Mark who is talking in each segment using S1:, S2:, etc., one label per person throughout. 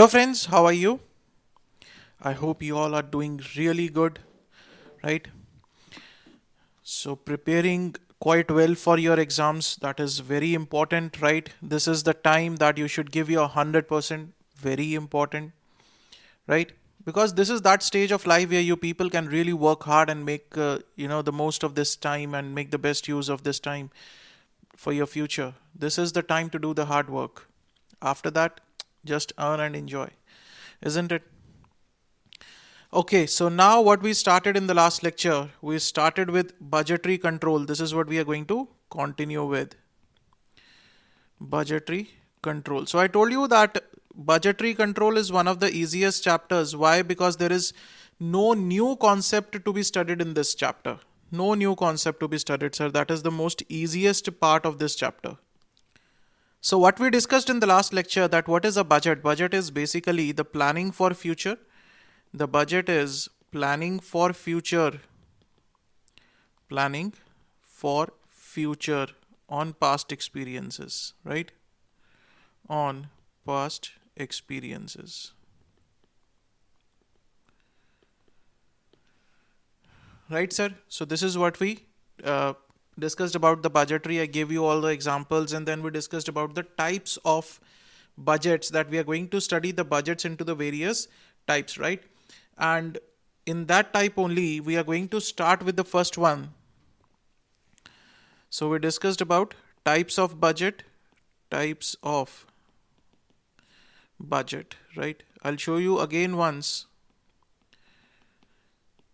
S1: Hello, friends, how are you? I hope you all are doing really good, right? So, preparing quite well for your exams, that is very important, right? This is the time that you should give your 100%, very important, right? Because this is that stage of life where you people can really work hard and make the most of this time and make the best use of this time for your future. This is the time to do the hard work. After that, just earn and enjoy, isn't it? Okay, so now what we started in the last lecture, we started with budgetary control. This is what we are going to continue with. Budgetary control. So I told you that budgetary control is one of the easiest chapters. Why? Because there is no new concept to be studied in this chapter. No new concept to be studied, sir. That is the most easiest part of this chapter. So what we discussed in the last lecture, that what is a budget? Budget is basically the planning for future. The budget is planning for future, planning for future on past experiences, right? On past experiences. Right, sir? So this is what we uh, discussed about the budgetary. I gave you all the examples, and then we discussed about the types of budgets, that we are going to study the budgets into the various types, right? And in that type only, we are going to start with the first one. So we discussed about types of budget, right? I'll show you again once.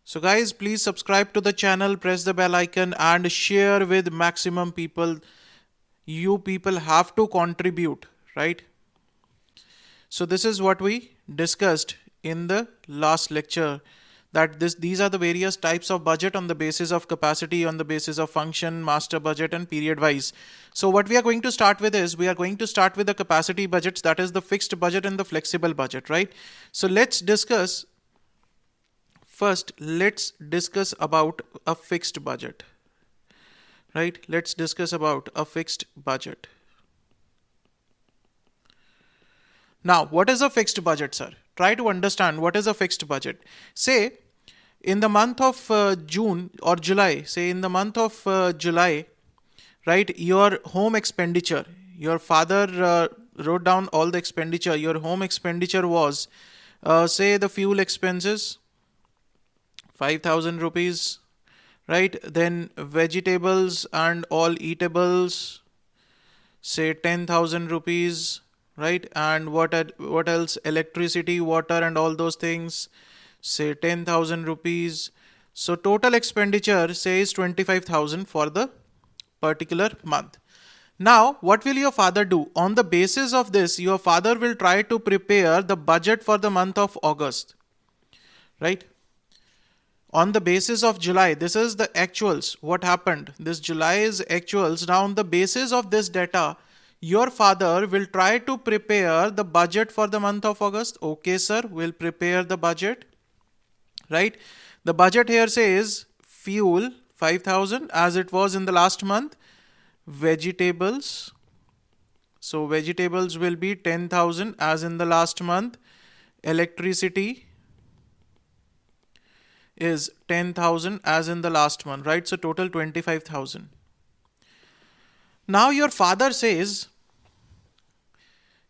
S1: So guys, please subscribe to the channel, press the bell icon and share with maximum people. You people have to contribute, right? So this is what we discussed in the last lecture, that these are the various types of budget on the basis of capacity, on the basis of function, master budget and period wise. So what we are going to start with is, we are going to start with the capacity budgets, that is the fixed budget and the flexible budget, right? So let's discuss about a fixed budget, right? Let's discuss about a fixed budget. Now, what is a fixed budget, sir? Try to understand what is a fixed budget. Say, in the month of June or July, right, your home expenditure, your father wrote down all the expenditure. Your home expenditure was, say, the fuel expenses, 5,000 rupees, right? Then vegetables and all eatables, say 10,000 rupees, right? And what else? Electricity, water and all those things, say 10,000 rupees. So total expenditure says 25,000 for the particular month. Now, what will your father do? On the basis of this, your father will try to prepare the budget for the month of August, right? On the basis of July, this is the actuals. What happened? This July is actuals. Now, on the basis of this data, your father will try to prepare the budget for the month of August. Okay, sir, we'll prepare the budget, right? The budget here says fuel 5,000 as it was in the last month. Vegetables. So vegetables will be 10,000 as in the last month. Electricity is 10,000 as in the last month, right? So total 25,000. Now your father says,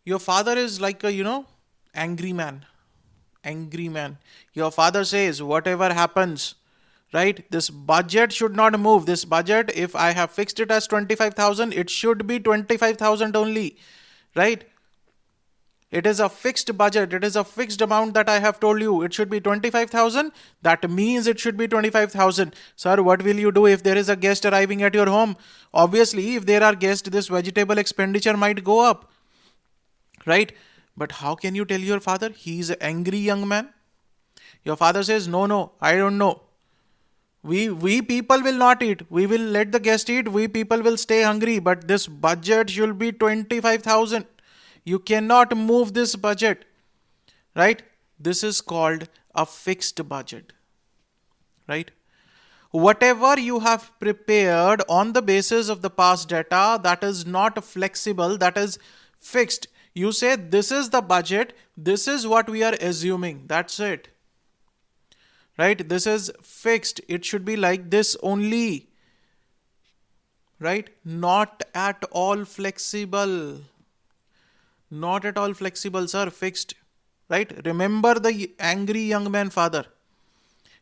S1: your father is like a, angry man. Angry man. Your father says, whatever happens, right? This budget should not move. This budget, if I have fixed it as 25,000, it should be 25,000 only, right? It is a fixed budget. It is a fixed amount that I have told you. It should be 25,000. That means it should be 25,000. Sir, what will you do if there is a guest arriving at your home? Obviously, if there are guests, this vegetable expenditure might go up, right? But how can you tell your father? He is an angry young man. Your father says, no, I don't know. We people will not eat. We will let the guest eat. We people will stay hungry. But this budget should be 25,000. You cannot move this budget, right? This is called a fixed budget, right? Whatever you have prepared on the basis of the past data, that is not flexible, that is fixed. You say this is the budget, this is what we are assuming. That's it. Right? This is fixed. It should be like this only. Right? Not at all flexible. Not at all flexible, sir. Fixed. Right? Remember the angry young man father.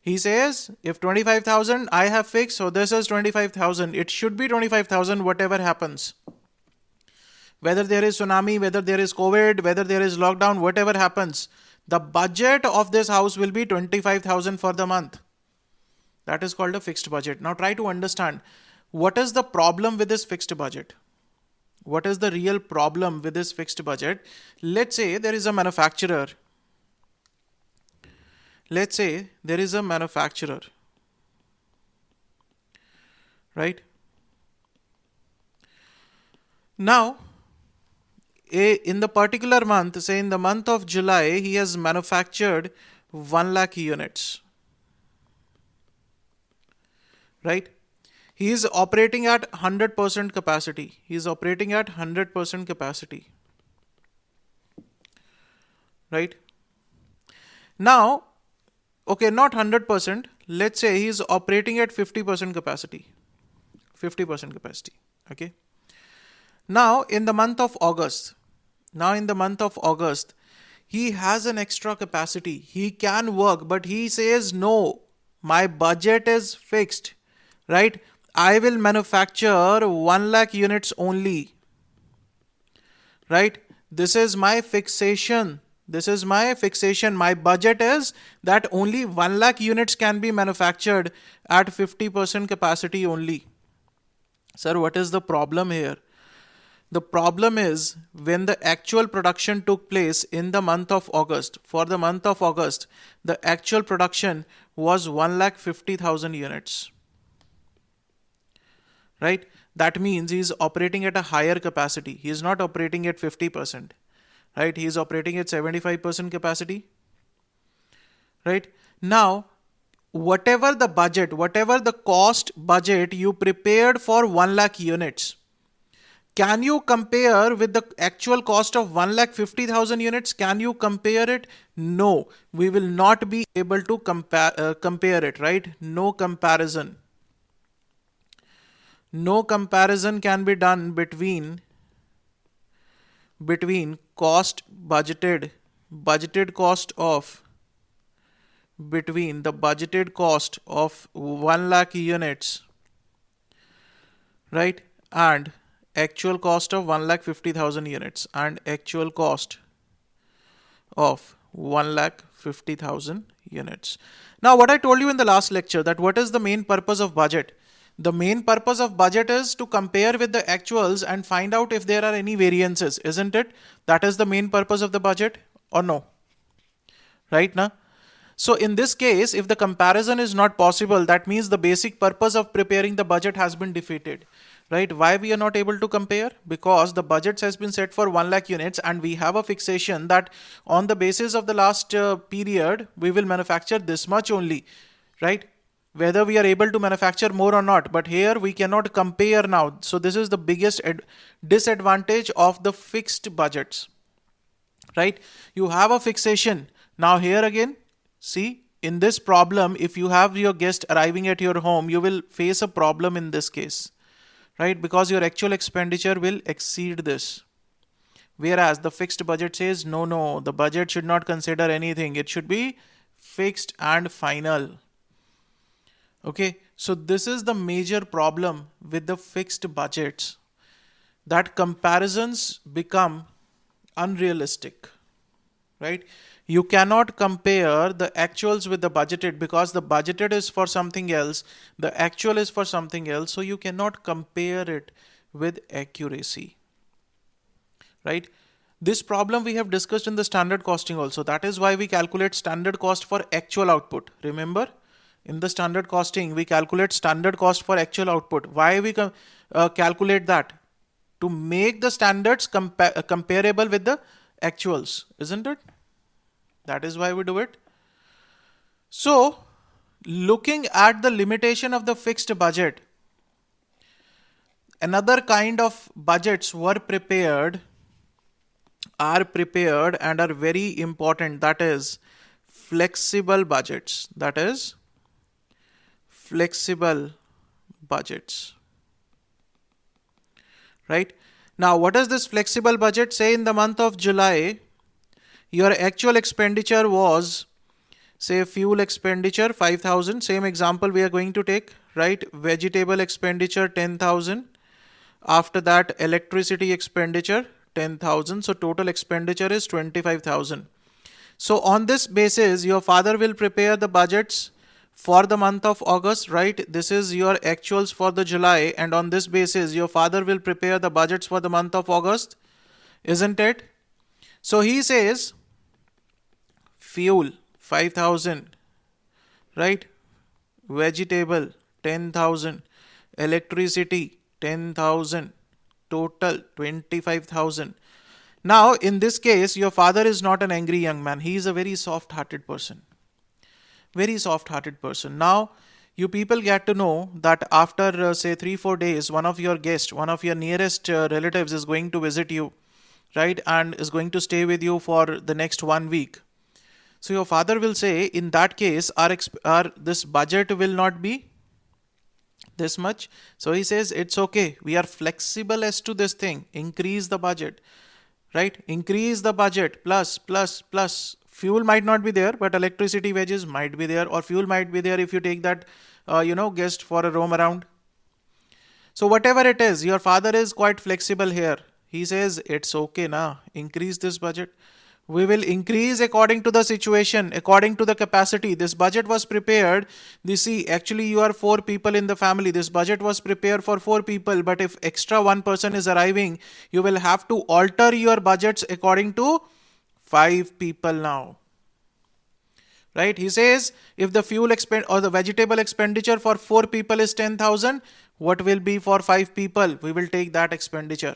S1: He says, if 25,000 I have fixed, so this is 25,000. It should be 25,000 whatever happens. Whether there is tsunami, whether there is COVID, whether there is lockdown, whatever happens, the budget of this house will be 25,000 for the month. That is called a fixed budget. Now try to understand, what is the problem with this fixed budget? What is the real problem with this fixed budget? Let's say there is a manufacturer. Right? Now, in the particular month, say in the month of July, he has manufactured 1 lakh units. Right? He is operating at 100% capacity. Right? Now, okay, not 100%. Let's say he is operating at 50% capacity. Okay. Now, in the month of August, he has an extra capacity. He can work, but he says, no, my budget is fixed. Right? I will manufacture 1 lakh units only. Right? This is my fixation. My budget is that only 1 lakh units can be manufactured at 50% capacity only. Sir, what is the problem here? The problem is when the actual production took place in the month of August. For the month of August, the actual production was 1,50,000 units. Right? That means he is operating at a higher capacity. He is not operating at 50%. Right? He is operating at 75% capacity. Right? Now, whatever the cost budget you prepared for 1 lakh units, can you compare with the actual cost of 1,50,000 units? Can you compare it? No, we will not be able to compare it, right? No comparison. No comparison can be done between cost budgeted cost of between the budgeted cost of 1 lakh units, right, and actual cost of 1,50,000 units and actual cost of 1,50,000 units. Now, what I told you in the last lecture, that what is the main purpose of budget? The main purpose of budget is to compare with the actuals and find out if there are any variances, isn't it? That is the main purpose of the budget, or no? Right now? So in this case, if the comparison is not possible, that means the basic purpose of preparing the budget has been defeated. Right? Why we are not able to compare? Because the budget has been set for 1 lakh units and we have a fixation that on the basis of the last period, we will manufacture this much only. Right? Whether we are able to manufacture more or not, but here we cannot compare now. So this is the biggest disadvantage of the fixed budgets. Right? You have a fixation. Now here again, see, in this problem, if you have your guest arriving at your home, you will face a problem in this case. Right? Because your actual expenditure will exceed this. Whereas the fixed budget says, no, the budget should not consider anything. It should be fixed and final. Okay, so this is the major problem with the fixed budgets, that comparisons become unrealistic. Right? You cannot compare the actuals with the budgeted because the budgeted is for something else, the actual is for something else, so you cannot compare it with accuracy. Right? This problem we have discussed in the standard costing also. That is why we calculate standard cost for actual output. Remember? In the standard costing, we calculate standard cost for actual output. Why we calculate that? To make the standards comparable with the actuals, isn't it? That is why we do it. So, looking at the limitation of the fixed budget, another kind of budgets were prepared are prepared and are very important. That is flexible budgets. That is flexible budgets. Right? Now, what does this flexible budget say? In the month of July, your actual expenditure was, say, fuel expenditure 5,000. Same example we are going to take, right? Vegetable expenditure 10,000. After that, electricity expenditure 10,000. So total expenditure is 25,000. So on this basis, your father will prepare the budgets for the month of August, right? This is your actuals for the July, and on this basis, your father will prepare the budgets for the month of August, isn't it? So he says fuel 5,000, right? Vegetable 10,000, electricity 10,000, total 25,000. Now, in this case, your father is not an angry young man. He is a very soft-hearted person. Very soft-hearted person. Now, you people get to know that after, say, 3-4 days, one of your guests, one of your nearest relatives is going to visit you, right? And is going to stay with you for the next 1 week. So your father will say, in that case, our this budget will not be this much. So he says, it's okay. We are flexible as to this thing. Increase the budget, right? Increase the budget plus. Fuel might not be there, but electricity wages might be there, or fuel might be there if you take that, guest for a roam around. So whatever it is, your father is quite flexible here. He says, it's okay na, increase this budget. We will increase according to the situation, according to the capacity. This budget was prepared. You see, actually you are 4 people in the family. This budget was prepared for 4 people. But if extra 1 person is arriving, you will have to alter your budgets according to 5 people now. Right? He says, if the fuel or the vegetable expenditure for 4 people is 10,000, what will be for 5 people? We will take that expenditure.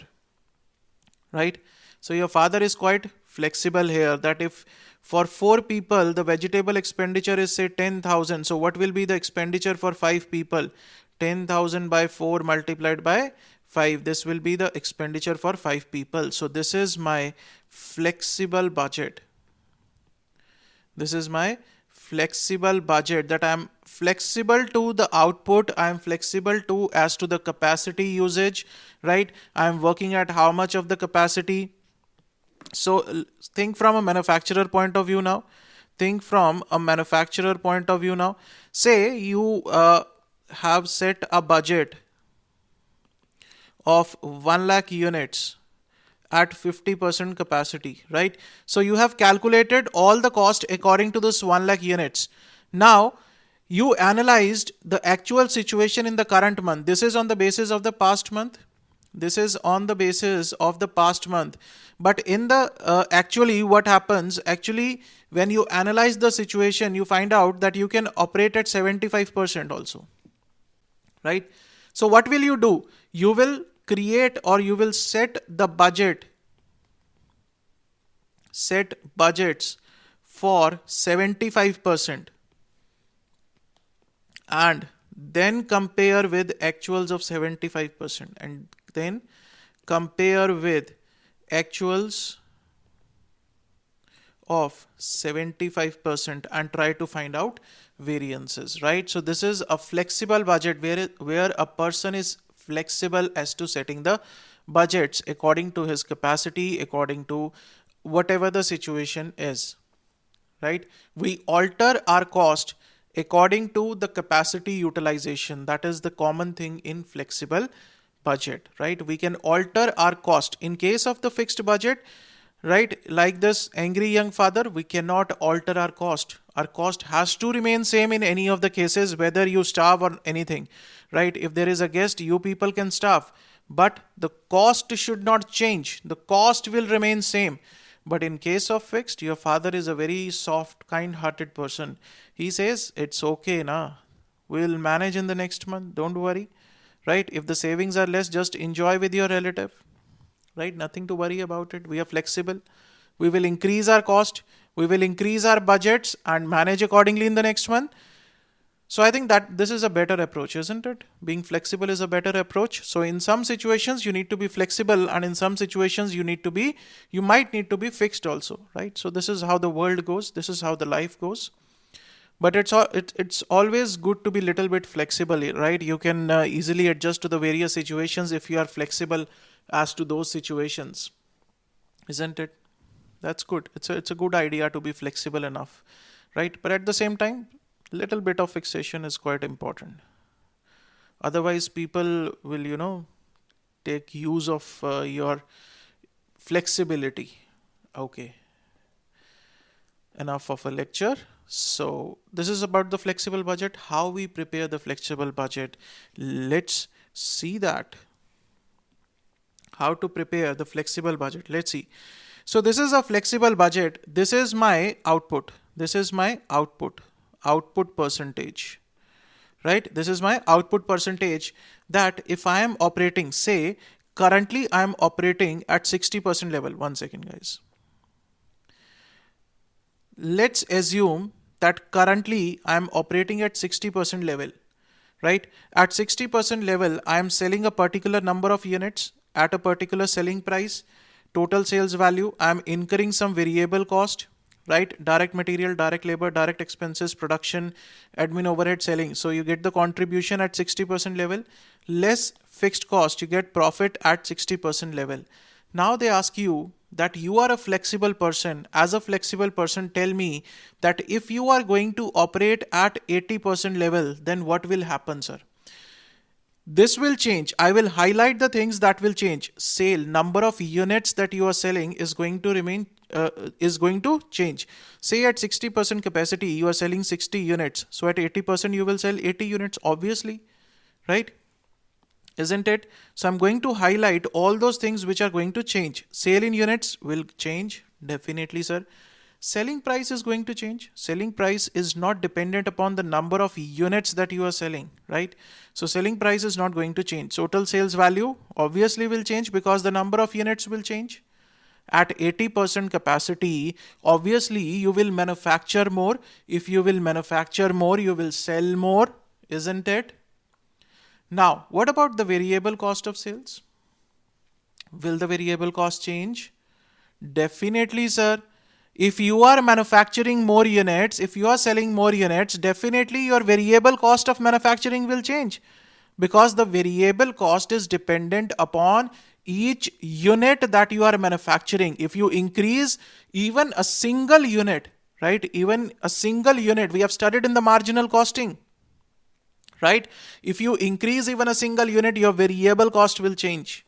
S1: Right? So your father is quite flexible here, that if for 4 people the vegetable expenditure is, say, 10,000, so what will be the expenditure for 5 people? 10,000 by 4 multiplied by 5. This will be the expenditure for 5 people. So this is my flexible budget. This is my flexible budget, that I am flexible to the output, I am flexible to as to the capacity usage, right? I am working at how much of the capacity. So think from a manufacturer point of view now. Think from a manufacturer point of view now. Say you have set a budget of 1 lakh units at 50% capacity, right? So you have calculated all the cost according to this 1 lakh units. Now you analyzed the actual situation in the current month. This is on the basis of the past month. This is on the basis of the past month. But in the actually what happens, actually when you analyze the situation, you find out that you can operate at 75% also, right? So what will you do? You will create, or you will set the budget, set budgets for 75% and then compare with actuals of 75% and then compare with actuals of 75% and try to find out variances, right? So this is a flexible budget where a person is flexible as to setting the budgets according to his capacity, according to whatever the situation is, right? We alter our cost according to the capacity utilization. That is the common thing in flexible budget, right? We can alter our cost. In case of the fixed budget, right, like this angry young father, we cannot alter our cost. Our cost has to remain same in any of the cases, whether you starve or anything, right? If there is a guest, you people can starve, but the cost should not change. The cost will remain same. But in case of fixed, your father is a very soft, kind-hearted person. He says, it's okay, na. We'll manage in the next month. Don't worry, right? If the savings are less, just enjoy with your relative, right? Nothing to worry about it. We are flexible. We will increase our cost. We will increase our budgets and manage accordingly in the next month. So I think that this is a better approach, isn't it? Being flexible is a better approach. So in some situations you need to be flexible, and in some situations you might need to be fixed also, right? So this is how the world goes. This is how the life goes. But it's always good to be little bit flexible, right? You can easily adjust to the various situations if you are flexible as to those situations, isn't it? That's good. It's a good idea to be flexible enough, right? But at the same time, little bit of fixation is quite important. Otherwise, people will take use of your flexibility. Okay, enough of a lecture. So this is about the flexible budget. How we prepare the flexible budget. Let's see that. How to prepare the flexible budget. Let's see. So this is a flexible budget. This is my output. This is my output percentage, right? This is my output percentage, that if I am operating, say currently I am operating at 60% level. One second, guys. Let's assume that currently I am operating at 60% level, right? At 60% level, I am selling a particular number of units at a particular selling price, total sales value. I am incurring some variable cost, right? Direct material, direct labor, direct expenses, production, admin overhead, selling. So you get the contribution at 60% level, less fixed cost, you get profit at 60% level. Now they ask you that you are a flexible person. As a flexible person, tell me that if you are going to operate at 80% level, then what will happen, sir? This will change. I will highlight the things that will change. Sale, number of units that you are selling is going to remain, is going to change. Say at 60% capacity, you are selling 60 units. So at 80%, you will sell 80 units, obviously, right? Isn't it? So I'm going to highlight all those things which are going to change. Sale in units will change, definitely, sir. Selling price is going to change. Selling price is not dependent upon the number of units that you are selling, right? So selling price is not going to change. Total sales value obviously will change because the number of units will change. At 80% capacity, obviously you will manufacture more. If you will manufacture more, you will sell more, isn't it? Now, what about the variable cost of sales? Will the variable cost change? Definitely, sir. If you are manufacturing more units, if you are selling more units, definitely your variable cost of manufacturing will change, because the variable cost is dependent upon each unit that you are manufacturing. If you increase even a single unit, right? Even a single unit, we have studied in the marginal costing, right? If you increase even a single unit, your variable cost will change,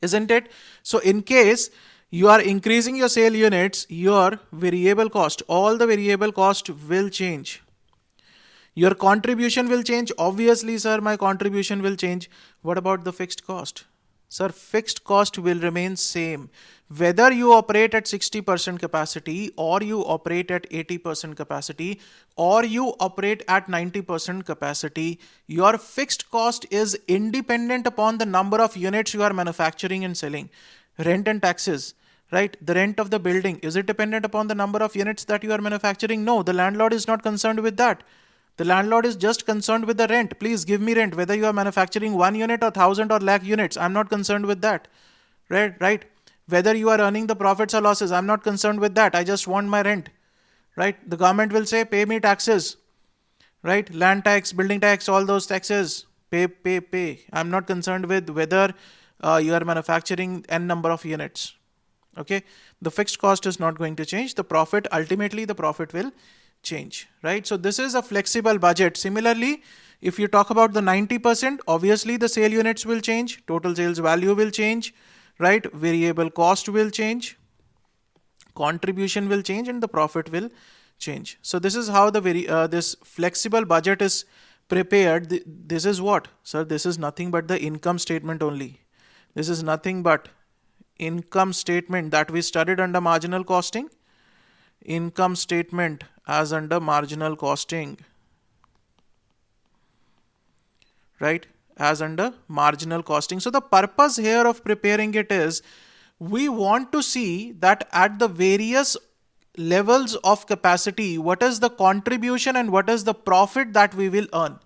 S1: isn't it? So in case you are increasing your sale units, your variable cost, all the variable cost will change. Your contribution will change. Obviously, sir, my contribution will change. What about the fixed cost? Sir, fixed cost will remain same. Whether you operate at 60% capacity, or you operate at 80% capacity, or you operate at 90% capacity, your fixed cost is independent upon the number of units you are manufacturing and selling. Rent and taxes, right? The rent of the building, is it dependent upon the number of units that you are manufacturing? No, the landlord is not concerned with that. The landlord is just concerned with the rent. Please give me rent, whether you are manufacturing 1 unit or 1,000 or lakh units. I'm not concerned with that. Right? Whether you are earning the profits or losses, I'm not concerned with that. I just want my rent. Right? The government will say, pay me taxes. Right? Land tax, building tax, all those taxes. Pay. I'm not concerned with whether you are manufacturing n number of units. Okay? The fixed cost is not going to change. The profit, ultimately the profit will change, right? So this is a flexible budget. Similarly, if you talk about the 90%, obviously the sale units will change, total sales value will change, right? Variable cost will change, contribution will change, and the profit will change. So this is how the this flexible budget is prepared. This is what, sir? This is nothing but the income statement only. This is nothing but income statement that we studied under marginal costing. Income statement as under marginal costing, right? As under marginal costing. So the purpose here of preparing it is, we want to see that at the various levels of capacity, what is the contribution and what is the profit that we will earn,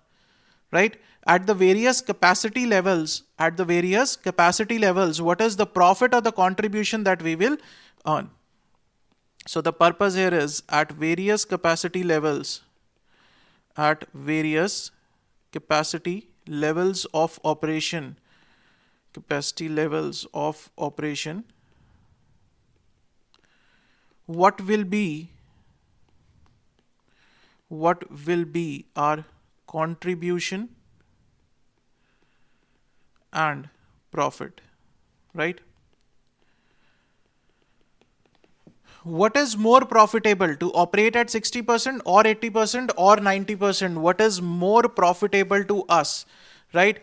S1: right? At the various capacity levels, what is the profit or the contribution that we will earn? So the purpose here is at various capacity levels, of operation, what will be our contribution and profit, right? What is more profitable, to operate at 60% or 80% or 90%? What is more profitable to us, right?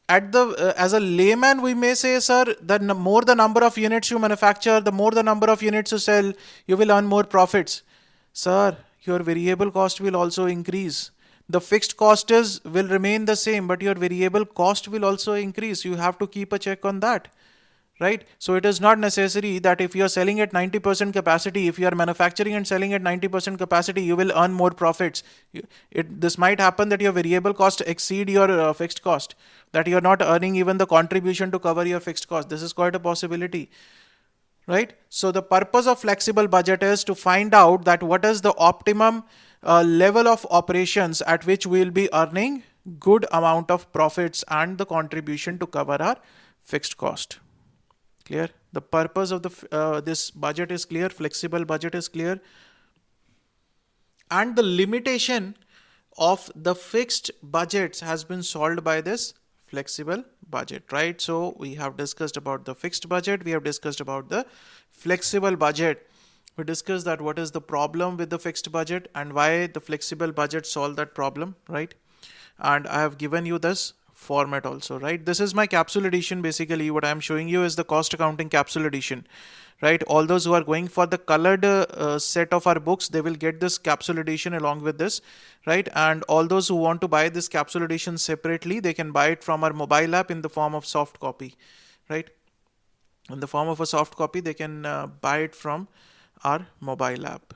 S1: As a layman, we may say, sir, that more the number of units you manufacture, the more the number of units you sell, you will earn more profits. Sir, your variable cost will also increase. The fixed cost will remain the same, but your variable cost will also increase. You have to keep a check on that, right? So it is not necessary that if you are selling at 90% capacity, if you are manufacturing and selling at 90% capacity, you will earn more profits. This might happen that your variable cost exceed your fixed cost, that you are not earning even the contribution to cover your fixed cost. This is quite a possibility, right? So the purpose of flexible budget is to find out that what is the optimum level of operations at which we will be earning good amount of profits and the contribution to cover our fixed cost. Clear? The purpose of this budget is clear, flexible budget is clear. And the limitation of the fixed budgets has been solved by this flexible budget, right? So we have discussed about the fixed budget, we have discussed about the flexible budget. We discussed that what is the problem with the fixed budget and why the flexible budget solve that problem, right? And I have given you this format also, right? This is my capsule edition. Basically what I'm showing you is the cost accounting capsule edition, right? All those who are going for the colored set of our books, they will get this capsule edition along with this, right? And all those who want to buy this capsule edition separately, they can buy it from our mobile app in the form of soft copy, right? In the form of a soft copy, they can buy it from our mobile app.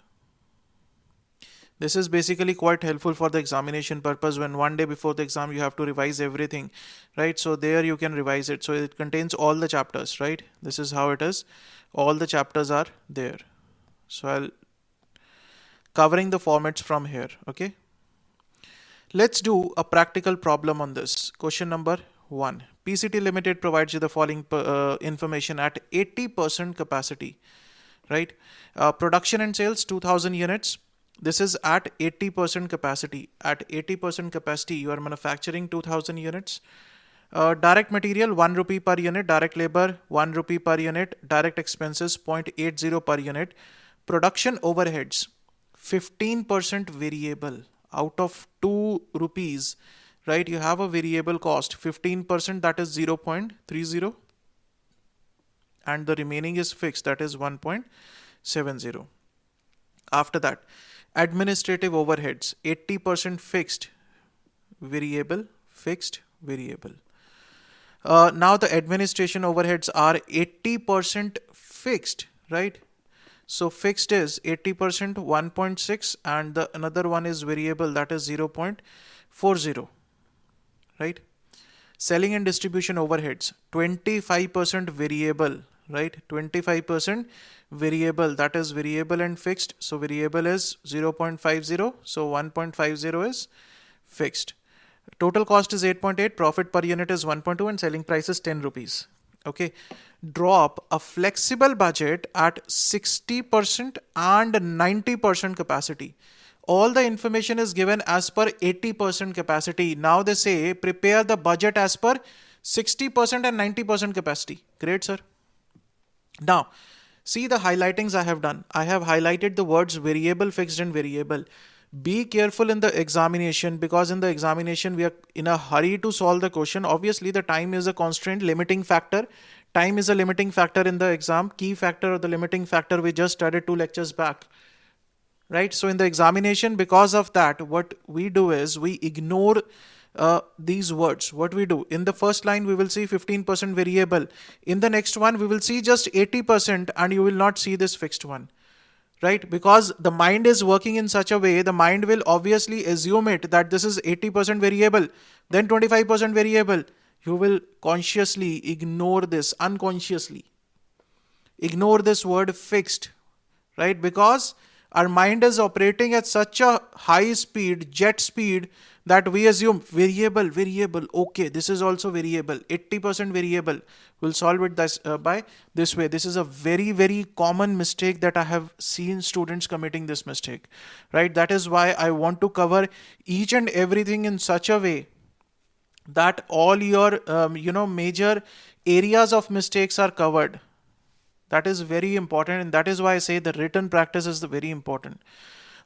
S1: This is basically quite helpful for the examination purpose when one day before the exam you have to revise everything, right? So there you can revise it. So it contains all the chapters, right? This is how it is. All the chapters are there. So I'll covering the formats from here, okay? Let's do a practical problem on this. Question number 1. PCT Limited provides you the following information at 80% capacity, right? Production and sales 2000 units. This is at 80% capacity. At 80% capacity, you are manufacturing 2000 units. Direct material 1 rupee per unit, direct labor 1 rupee per unit, direct expenses 0.80 per unit. Production overheads 15% variable. Out of 2 rupees, right, you have a variable cost 15%, that is 0.30, and the remaining is fixed, that is 1.70. After that, administrative overheads 80% fixed, variable, fixed, variable. Now the administration overheads are 80% fixed, right? So fixed is 80%, 1.6, and the another one is variable, that is 0.40, right? Selling and distribution overheads 25% variable, right? 25% variable, that is variable and fixed. So variable is 0.50, so 1.50 is fixed. Total cost is 8.8, profit per unit is 1.2, and selling price is 10 rupees. Okay, drop a flexible budget at 60% and 90% capacity. All the information is given as per 80% capacity. Now they say prepare the budget as per 60% and 90% capacity. Great, sir. Now, see the highlightings I have done. I have highlighted the words variable, fixed, and variable. Be careful in the examination, because in the examination we are in a hurry to solve the question. Obviously, the time is a constraint, limiting factor. Time is a limiting factor in the exam. Key factor or the limiting factor we just studied 2 lectures back. Right? So in the examination, because of that, what we do is we ignore these words. What we do, in the first line we will see 15% variable. In the next one we will see just 80% and you will not see this fixed one. right? Because the mind is working in such a way, the mind will obviously assume it that this is 80% variable, then 25% variable. You will consciously ignore this, unconsciously ignore this word fixed, right? Because our mind is operating at such a high speed, jet speed, that we assume variable, okay, this is also variable, 80% variable. We'll solve it by this way. This is a very, very common mistake that I have seen students committing this mistake, right? That is why I want to cover each and everything in such a way that all your major areas of mistakes are covered. That is very important, and that is why I say the written practice is the very important.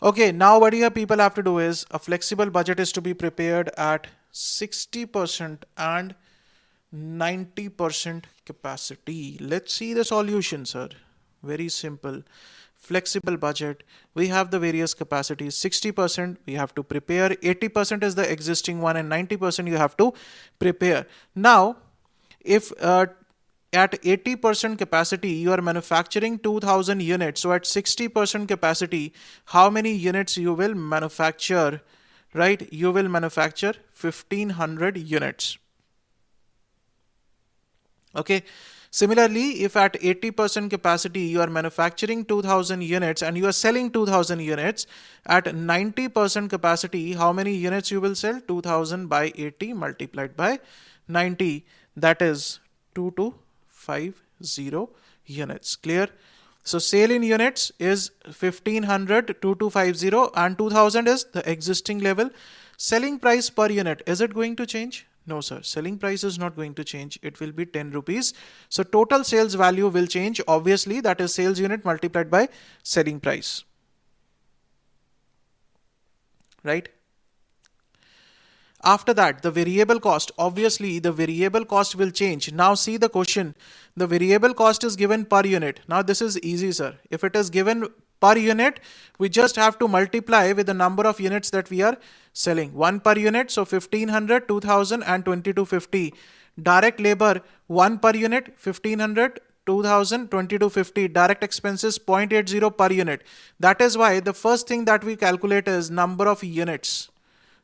S1: Okay, now what your people have to do is a flexible budget is to be prepared at 60% and 90% capacity. Let's see the solution, sir. Very simple. Flexible budget, we have the various capacities. 60% we have to prepare, 80% is the existing one, and 90% you have to prepare. Now, if at 80% capacity you are manufacturing 2000 units, so at 60% capacity how many units you will manufacture, right? You will manufacture 1500 units. Okay, similarly, if at 80% capacity you are manufacturing 2000 units and you are selling 2000 units, at 90% capacity how many units you will sell? 2000 by 80 multiplied by 90, that is 2250 units. Clear? So sale in units is 1500, 2250, and 2000 is the existing level. Selling price per unit, is it going to change? No, sir. Selling price is not going to change. It will be 10 rupees. So total sales value will change. Obviously, that is sales unit multiplied by selling price. Right? After that, the variable cost, obviously the variable cost will change. Now see the question. The variable cost is given per unit. Now this is easy, sir. If it is given per unit, we just have to multiply with the number of units that we are selling. 1 per unit, so 1500, 2000 and 2250. Direct labor 1 per unit, 1500, 2000, 2250. Direct expenses 0.80 per unit. That is why the first thing that we calculate is number of units.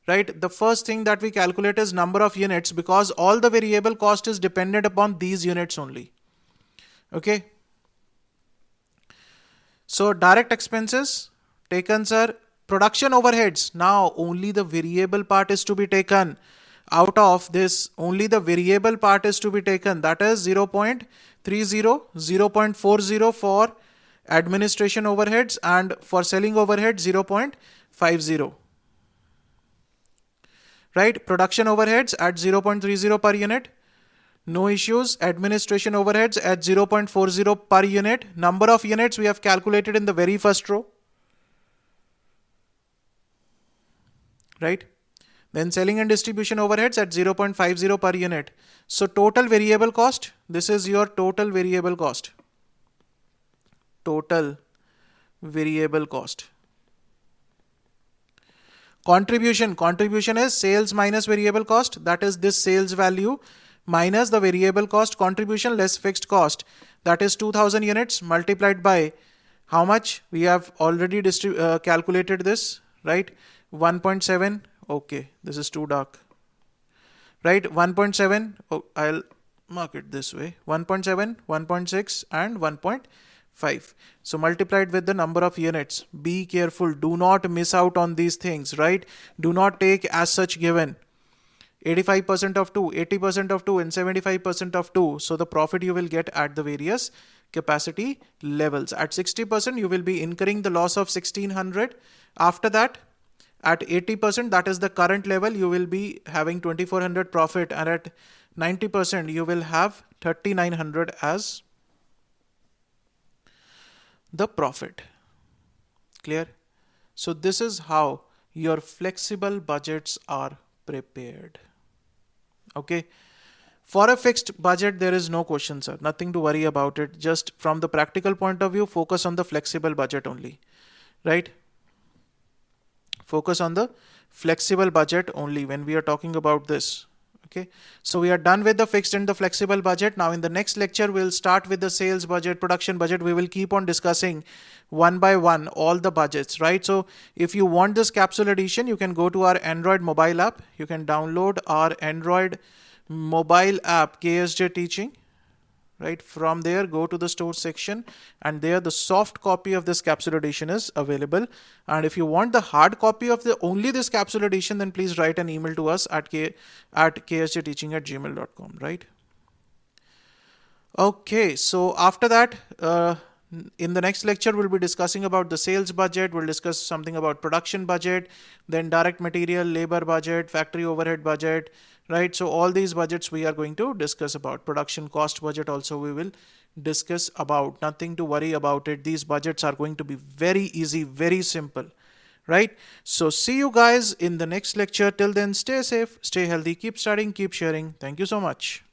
S1: Right? The first thing that we calculate is number of units, because all the variable cost is dependent upon these units only. Okay. So direct expenses taken, sir. Production overheads. Now only the variable part is to be taken. Out of this, only the variable part is to be taken. That is 0.30, 0.40 for administration overheads, and for selling overhead 0.50. Right? Production overheads at 0.30 per unit. No issues. Administration overheads at 0.40 per unit. Number of units we have calculated in the very first row. Right? Then selling and distribution overheads at 0.50 per unit. So total variable cost, this is your total variable cost. Total variable cost. Contribution is sales minus variable cost, that is this sales value minus the variable cost contribution less fixed cost, that is 2000 units multiplied by how much? We have already calculated this, right? 1.7. Okay, this is too dark. Right, 1.7. Oh, I'll mark it this way. 1.7, 1.6 and 1.5. So multiplied with the number of units. Be careful. Do not miss out on these things, right? Do not take as such given. 85% of 2, 80% of 2 and 75% of 2. So the profit you will get at the various capacity levels. At 60% you will be incurring the loss of 1600. After that, at 80%, that is the current level, you will be having 2400 profit, and at 90% you will have 3900 as the profit. Clear? So this is how your flexible budgets are prepared. Okay. For a fixed budget, there is no question, sir. Nothing to worry about it. Just from the practical point of view, focus on the flexible budget only. Right? Focus on the flexible budget only when we are talking about this. Okay, so we are done with the fixed and the flexible budget. Now in the next lecture, we'll start with the sales budget, production budget. We will keep on discussing one by one all the budgets, right? So if you want this capsule edition, you can go to our Android mobile app. You can download our Android mobile app, KSJ Teaching. Right, from there go to the store section, and there the soft copy of this capsule edition is available. And if you want the hard copy of the only this capsule edition, then please write an email to us at ksjteaching@gmail.com. right? Okay, so after that, in the next lecture, we'll be discussing about the sales budget. We'll discuss something about production budget, then direct material, labor budget, factory overhead budget, right? So all these budgets we are going to discuss about. Production cost budget also we will discuss about. Nothing to worry about it. These budgets are going to be very easy, very simple, right? So see you guys in the next lecture. Till then, stay safe, stay healthy, keep studying, keep sharing. Thank you so much.